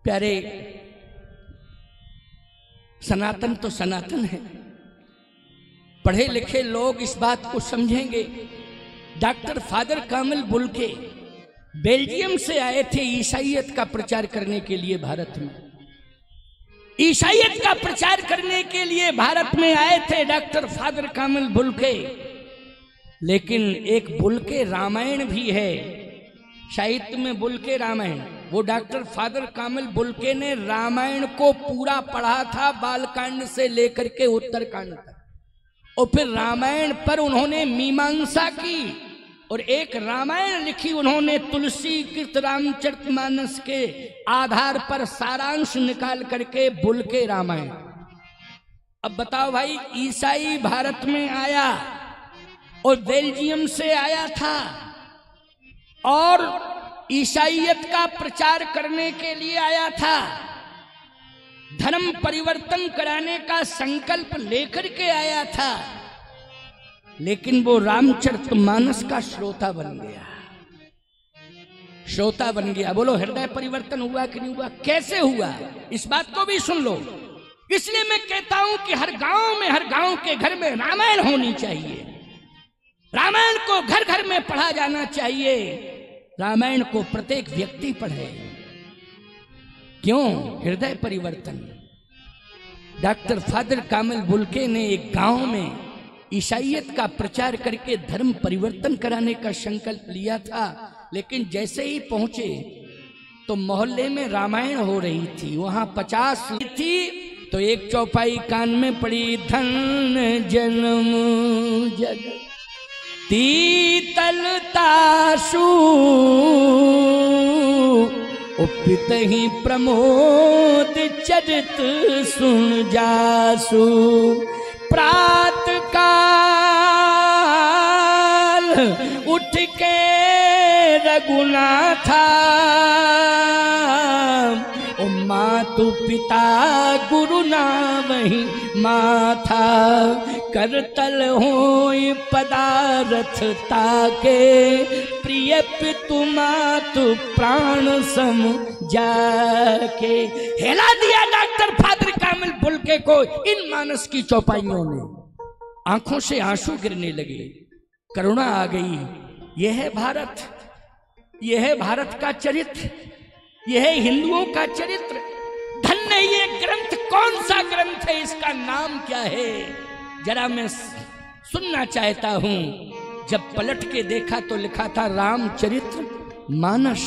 प्यारे, सनातन तो सनातन है। पढ़े लिखे लोग इस बात को समझेंगे। Doctor father Camille Bulcke Belgium से आए थे ईसाइयत का प्रचार करने के लिए भारत में। ईसाइयत का प्रचार करने के लिए भारत में आए थे डॉक्टर फादर कामिल बुल्के। लेकिन एक बुल्के रामायण भी है, साहित्य में बुल्के रामायण। वो डॉक्टर फादर कामिल बुल्के ने रामायण को पूरा पढ़ा था, बालकांड से लेकर के उत्तरकांड तक, और फिर रामायण पर उन्होंने मीमांसा की और एक रामायण लिखी उन्होंने तुलसी कृत रामचरितमानस के आधार पर सारांश निकाल करके, बुल्के रामायण। अब बताओ भाई, ईसाई भारत में आया और बेल्जियम से आया था और ईसाइयत का प्रचार करने के लिए आया था, धर्म परिवर्तन कराने का संकल्प लेकर के आया था, लेकिन वो रामचरितमानस का श्रोता बन गया। श्रोता बन गया। बोलो, हृदय परिवर्तन हुआ कि नहीं हुआ? कैसे हुआ, इस बात को भी सुन लो। इसलिए मैं कहता हूं कि हर गांव में, हर गांव के घर में रामायण होनी चाहिए। रामायण को घर घर में पढ़ा जाना चाहिए। रामायण को प्रत्येक व्यक्ति पढ़े। क्यों? हृदय परिवर्तन। डॉक्टर फादर कामिल बुल्के ने एक गांव में ईसाइयत का प्रचार करके धर्म परिवर्तन कराने का संकल्प लिया था, लेकिन जैसे ही पहुंचे तो मोहल्ले में रामायण हो रही थी। वहां 50 थी तो एक चौपाई कान में पड़ी, धन जन्म जग तीतलतासु उपित ही प्रमोद चरित सुन जासु। प्रात काल उठ के रघुनाथा, मातु पिता गुरु नामहि माथा। करतल होय पदारथ ताके, प्रिय पितु मातु प्राण सम जाके। हिला दिया डॉक्टर फादर कामिल बुल्के को इन मानस की चौपाइयों ने। आंखों से आंसू गिरने लगे, करुणा आ गई। यह है भारत, यह है भारत का चरित्र, यह है हिंदुओं का चरित्र। धन्य ये ग्रंथ, कौन सा ग्रंथ है, इसका नाम क्या है, जरा मैं सुनना चाहता हूं। जब पलट के देखा तो लिखा था रामचरित्र मानस।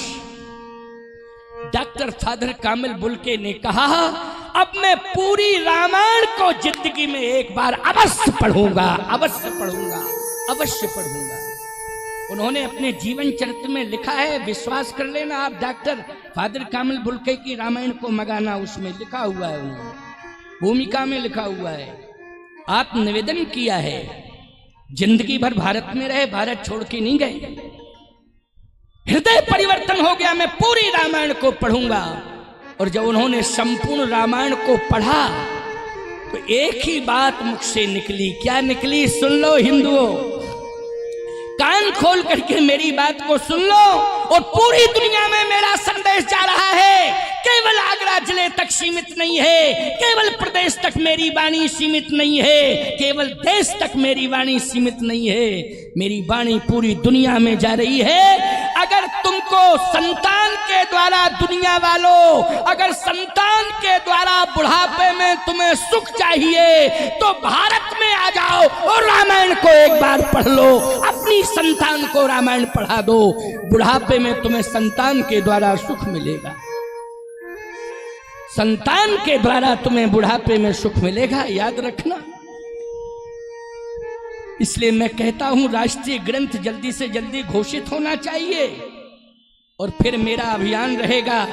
डॉक्टर फादर कामिल बुल्के ने कहा, अब मैं पूरी रामायण को जिंदगी में एक बार अवश्य पढ़ूंगा, अवश्य पढ़ूंगा, अवश्य पढ़ूंगा। उन्होंने अपने जीवन चरित्र में लिखा है, विश्वास कर लेना आप, डॉक्टर फादर कामिल बुल्के की रामायण को मंगाना, उसमें लिखा हुआ है, उन्होंने भूमिका में लिखा हुआ है। आप निवेदन किया है, जिंदगी भर भारत में रहे, भारत छोड़ के नहीं गए। हृदय परिवर्तन हो गया, मैं पूरी रामायण को पढ़ूंगा। और जब उन्होंने संपूर्ण रामायण को पढ़ा तो एक ही बात मुख से निकली। क्या निकली? सुन लो हिंदुओं, कान खोल करके मेरी बात को सुन लो। और पूरी दुनिया में मेरा संदेश जा रहा है, केवल आगरा जिले तक सीमित नहीं है, केवल प्रदेश तक मेरी वाणी सीमित नहीं है, केवल देश तक मेरी वाणी सीमित नहीं है, मेरी वाणी पूरी दुनिया में जा रही है। अगर तुमको संतान के द्वारा, दुनिया वालों, अगर संतान के द्वारा बुढ़ापे में तुम्हें सुख चाहिए तो भारत में आ जाओ और रामायण को एक बार पढ़ लो। अपनी संतान को रामायण पढ़ा दो, बुढ़ापे में तुम्हें संतान के द्वारा सुख मिलेगा। संतान के द्वारा तुम्हें बुढ़ापे में सुख मिलेगा, याद रखना। इसलिए मैं कहता हूं, राष्ट्रीय ग्रंथ जल्दी से जल्दी घोषित होना चाहिए। और फिर मेरा अभियान रहेगा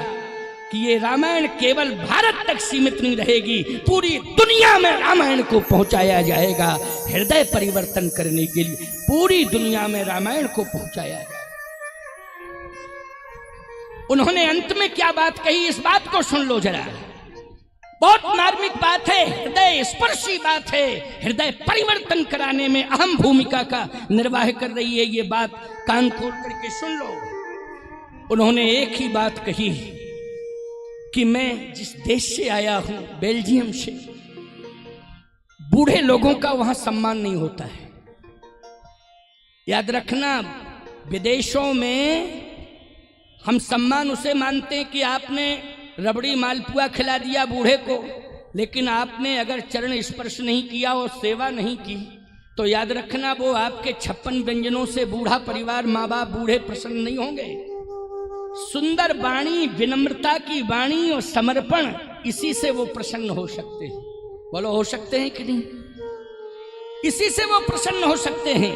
कि ये रामायण केवल भारत तक सीमित नहीं रहेगी, पूरी दुनिया में रामायण को पहुंचाया जाएगा। हृदय परिवर्तन करने के लिए पूरी दुनिया में रामायण को पहुंचाया जाएगा। उन्होंने अंत में क्या बात कही, इस बात को सुन लो जरा। बहुत मार्मिक बात है, हृदय स्पर्शी बात है, हृदय परिवर्तन कराने में अहम भूमिका का निर्वाह कर रही है। ये बात कान खोल करके सुन लो। उन्होंने एक ही बात कही, कि मैं जिस देश से आया हूं, बेल्जियम से, बूढ़े लोगों का वहां सम्मान नहीं होता है। याद रखना, विदेशों में हम सम्मान उसे मानते हैं कि आपने रबड़ी मालपुआ खिला दिया बूढ़े को, लेकिन आपने अगर चरण स्पर्श नहीं किया और सेवा नहीं की तो याद रखना वो आपके 56 व्यंजनों से बूढ़ा परिवार, माँ बाप बूढ़े प्रसन्न नहीं होंगे। सुंदर वाणी, विनम्रता की वाणी और समर्पण, इसी से वो प्रसन्न हो सकते हैं। बोलो, हो सकते हैं कि नहीं? इसी से वो प्रसन्न हो सकते हैं।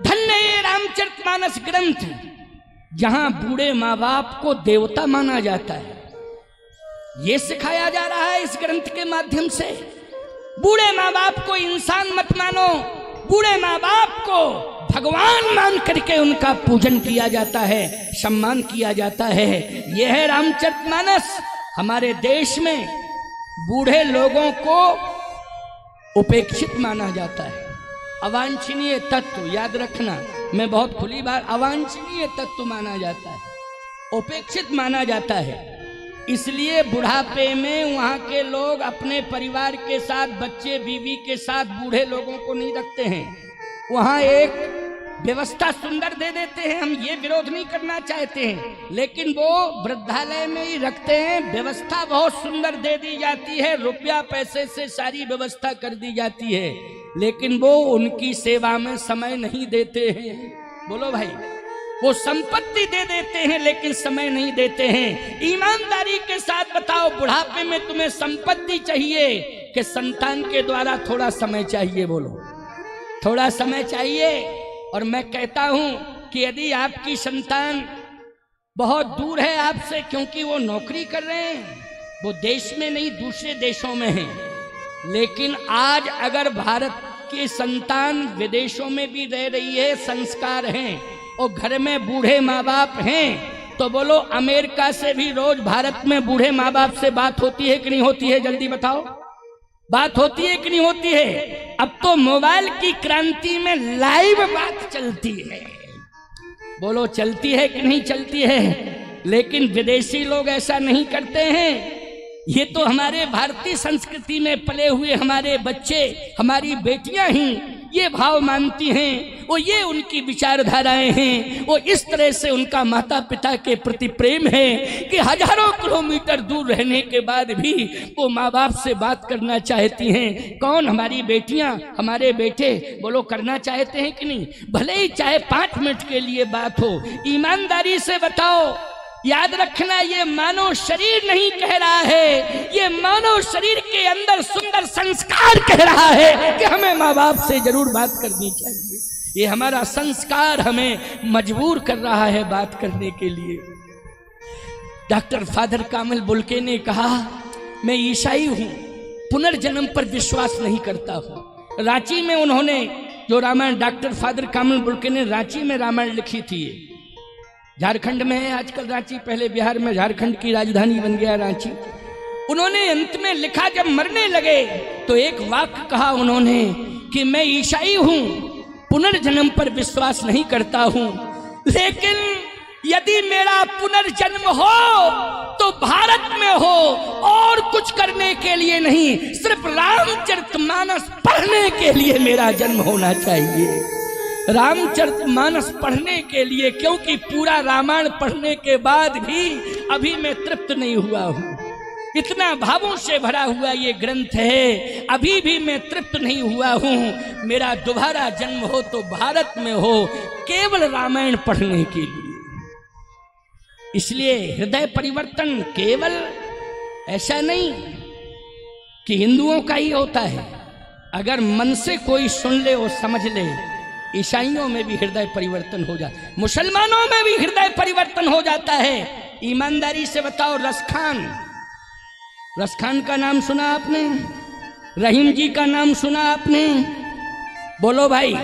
धन्य ये रामचरितमानस ग्रंथ, जहां बूढ़े माँ बाप को देवता माना जाता है, ये सिखाया जा रहा है इस ग्रंथ के माध्यम से। बूढ़े माँ बाप को इंसान मत मानो, बूढ़े माँ बाप को भगवान मान करके उनका पूजन किया जाता है, सम्मान किया जाता है। यह है रामचरितमानस। हमारे देश में बूढ़े लोगों को उपेक्षित माना जाता है, अवांछनीय तत्व। याद रखना, मैं बहुत खुली बात, अवांछनीय तत्व माना जाता है, उपेक्षित माना जाता है। इसलिए बुढ़ापे में वहाँ के लोग अपने परिवार के साथ, बच्चे बीवी के साथ बूढ़े लोगों को नहीं रखते हैं। वहाँ एक व्यवस्था सुंदर दे देते हैं, हम ये विरोध नहीं करना चाहते हैं, लेकिन वो वृद्धालय में ही रखते हैं। व्यवस्था बहुत सुंदर दे दी जाती है, रुपया पैसे से सारी व्यवस्था कर दी जाती है, लेकिन वो उनकी सेवा में समय नहीं देते हैं। बोलो भाई, वो संपत्ति दे देते हैं लेकिन समय नहीं देते हैं। ईमानदारी के साथ बताओ, बुढ़ापे में तुम्हें संपत्ति चाहिए कि संतान के द्वारा थोड़ा समय चाहिए? बोलो, थोड़ा समय चाहिए। और मैं कहता हूं कि यदि आपकी संतान बहुत दूर है आपसे, क्योंकि वो नौकरी कर रहे हैं, वो देश में नहीं दूसरे देशों में है, लेकिन आज अगर भारत की संतान विदेशों में भी रह रही है, संस्कार हैं और घर में बूढ़े माँ बाप हैं, तो बोलो अमेरिका से भी रोज भारत में बूढ़े माँ बाप से बात होती है कि नहीं होती है? जल्दी बताओ, बात होती है कि नहीं होती है? अब तो मोबाइल की क्रांति में लाइव बात चलती है। बोलो, चलती है कि नहीं चलती है? लेकिन विदेशी लोग ऐसा नहीं करते हैं। ये तो हमारे भारतीय संस्कृति में पले हुए हमारे बच्चे, हमारी बेटियां ही ये भाव मानती हैं, वो ये उनकी विचारधाराएं हैं, वो इस तरह से उनका माता पिता के प्रति प्रेम है कि हजारों किलोमीटर दूर रहने के बाद भी वो माँ बाप से बात करना चाहती हैं। कौन? हमारी बेटियां, हमारे बेटे। बोलो, करना चाहते हैं कि नहीं? भले ही चाहे 5 मिनट के लिए बात हो। ईमानदारी से बताओ। याद रखना, ये मानव शरीर नहीं कह रहा है, ये मानव शरीर के अंदर सुंदर संस्कार कह रहा है कि हमें माँ बाप से जरूर बात करनी चाहिए। ये हमारा संस्कार हमें मजबूर कर रहा है बात करने के लिए। डॉक्टर फादर कामिल बुल्के ने कहा, मैं ईसाई हूं, पुनर्जन्म पर विश्वास नहीं करता हूं। रांची में उन्होंने जो Ramayan, doctor father Camille Bulcke ने रांची में रामायण लिखी थी। झारखंड में है आजकल रांची, पहले बिहार में, झारखंड की राजधानी बन गया रांची। उन्होंने अंत में लिखा, जब मरने लगे तो एक वाक्य कहा उन्होंने कि मैं ईसाई हूं, पुनर्जन्म पर विश्वास नहीं करता हूं, लेकिन यदि मेरा पुनर्जन्म हो तो भारत में हो, और कुछ करने के लिए नहीं, सिर्फ रामचरितमानस पढ़ने के लिए मेरा जन्म होना चाहिए। रामचरितमानस पढ़ने के लिए, क्योंकि पूरा रामायण पढ़ने के बाद भी अभी मैं तृप्त नहीं हुआ हूं। इतना भावों से भरा हुआ ये ग्रंथ है, अभी भी मैं तृप्त नहीं हुआ हूं। मेरा दोबारा जन्म हो तो भारत में हो, केवल रामायण पढ़ने के लिए। इसलिए हृदय परिवर्तन केवल ऐसा नहीं कि हिंदुओं का ही होता है। अगर मन से कोई सुन ले और समझ ले, ईसाइयों में भी हृदय परिवर्तन हो जाता है, मुसलमानों में भी हृदय परिवर्तन हो जाता है। ईमानदारी से बताओ, रसखान का नाम सुना आपने? रहीम जी का नाम सुना आपने? बोलो भाई,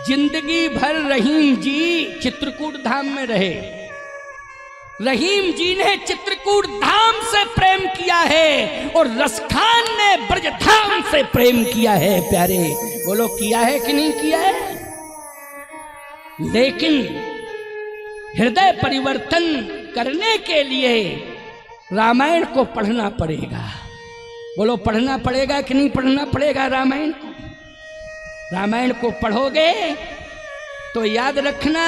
जिंदगी भर रहीम जी चित्रकूट धाम में रहे। रहीम जी ने चित्रकूट धाम से प्रेम किया है और रसखान ने ब्रजधाम से प्रेम किया है। प्यारे, बोलो, किया है कि नहीं किया है? लेकिन हृदय परिवर्तन करने के लिए रामायण को पढ़ना पड़ेगा। बोलो पढ़ना पड़ेगा कि नहीं पढ़ना पड़ेगा रामायण को? रामायण को पढ़ोगे तो याद रखना,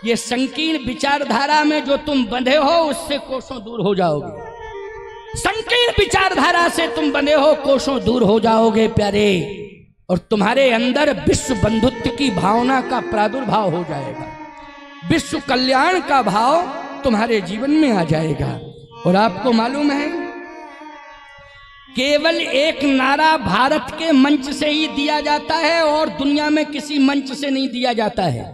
ये संकीर्ण विचारधारा में जो तुम बंधे हो उससे कोसों दूर हो जाओगे। संकीर्ण विचारधारा से तुम बंधे हो, कोसों दूर हो जाओगे प्यारे, और तुम्हारे अंदर विश्व बंधुत्व की भावना का प्रादुर्भाव हो जाएगा। विश्व कल्याण का भाव तुम्हारे जीवन में आ जाएगा। और आपको मालूम है, केवल एक नारा भारत के मंच से ही दिया जाता है और दुनिया में किसी मंच से नहीं दिया जाता है।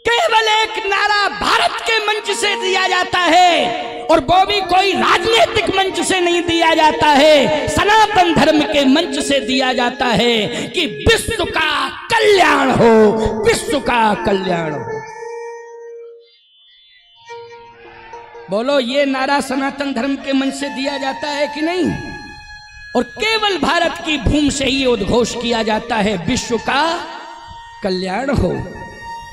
केवल एक नारा भारत के मंच से दिया जाता है, और वो भी कोई राजनीतिक मंच से नहीं दिया जाता है, सनातन धर्म के मंच से दिया जाता है कि विश्व का कल्याण हो, विश्व का कल्याण हो। बोलो ये नारा सनातन धर्म के मंच से दिया जाता है कि नहीं? और केवल भारत की भूमि से ही उद्घोष किया जाता है विश्व का कल्याण हो।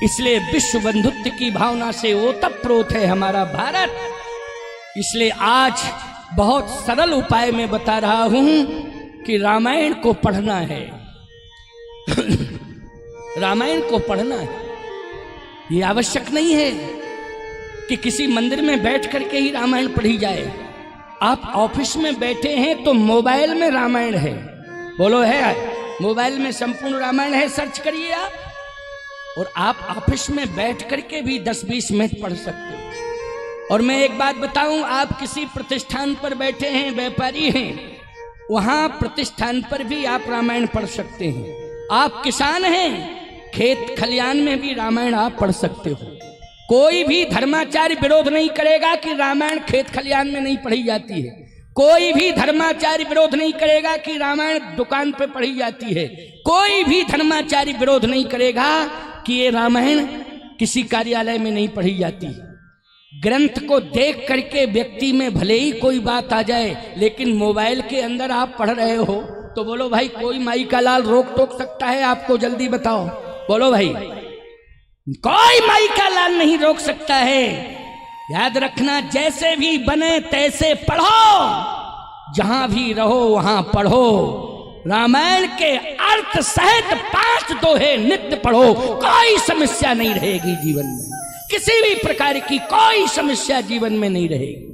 इसलिए विश्व बंधुत्व की भावना से ओतप्रोत है हमारा भारत। इसलिए आज बहुत सरल उपाय में बता रहा हूं कि रामायण को पढ़ना है। रामायण को पढ़ना है। ये आवश्यक नहीं है कि किसी मंदिर में बैठ करके ही रामायण पढ़ी जाए। आप ऑफिस में बैठे हैं तो मोबाइल में रामायण है। बोलो है, मोबाइल में संपूर्ण रामायण है, सर्च करिए आप, और आप ऑफिस में बैठ करके भी 10-20 मिनट पढ़ सकते हो। और मैं एक बात बताऊं, आप किसी प्रतिष्ठान पर बैठे हैं, व्यापारी हैं, वहां प्रतिष्ठान पर भी आप रामायण पढ़ सकते हैं। आप किसान हैं, खेत खलियान में भी रामायण आप पढ़ सकते हो। कोई भी धर्माचार्य विरोध नहीं करेगा कि रामायण खेत खलियान में नहीं पढ़ी जाती है। कोई भी धर्माचार्य विरोध नहीं करेगा कि रामायण दुकान पे पढ़ी जाती है। कोई भी धर्माचार्य विरोध नहीं करेगा कि ये रामायण किसी कार्यालय में नहीं पढ़ी जाती। ग्रंथ को देख करके व्यक्ति में भले ही कोई बात आ जाए, लेकिन मोबाइल के अंदर आप पढ़ रहे हो तो बोलो भाई, कोई माई का लाल रोक टोक सकता है आपको? जल्दी बताओ, बोलो भाई, कोई माई का लाल नहीं रोक सकता है। याद रखना, जैसे भी बने तैसे पढ़ो, जहां भी रहो वहां पढ़ो। रामायण के अर्थ सहित 5 दोहे नित्य पढ़ो, कोई समस्या नहीं रहेगी जीवन में। किसी भी प्रकार की कोई समस्या जीवन में नहीं रहेगी।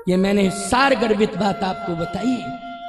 ये मैंने सार गर्भित बात आपको बताई।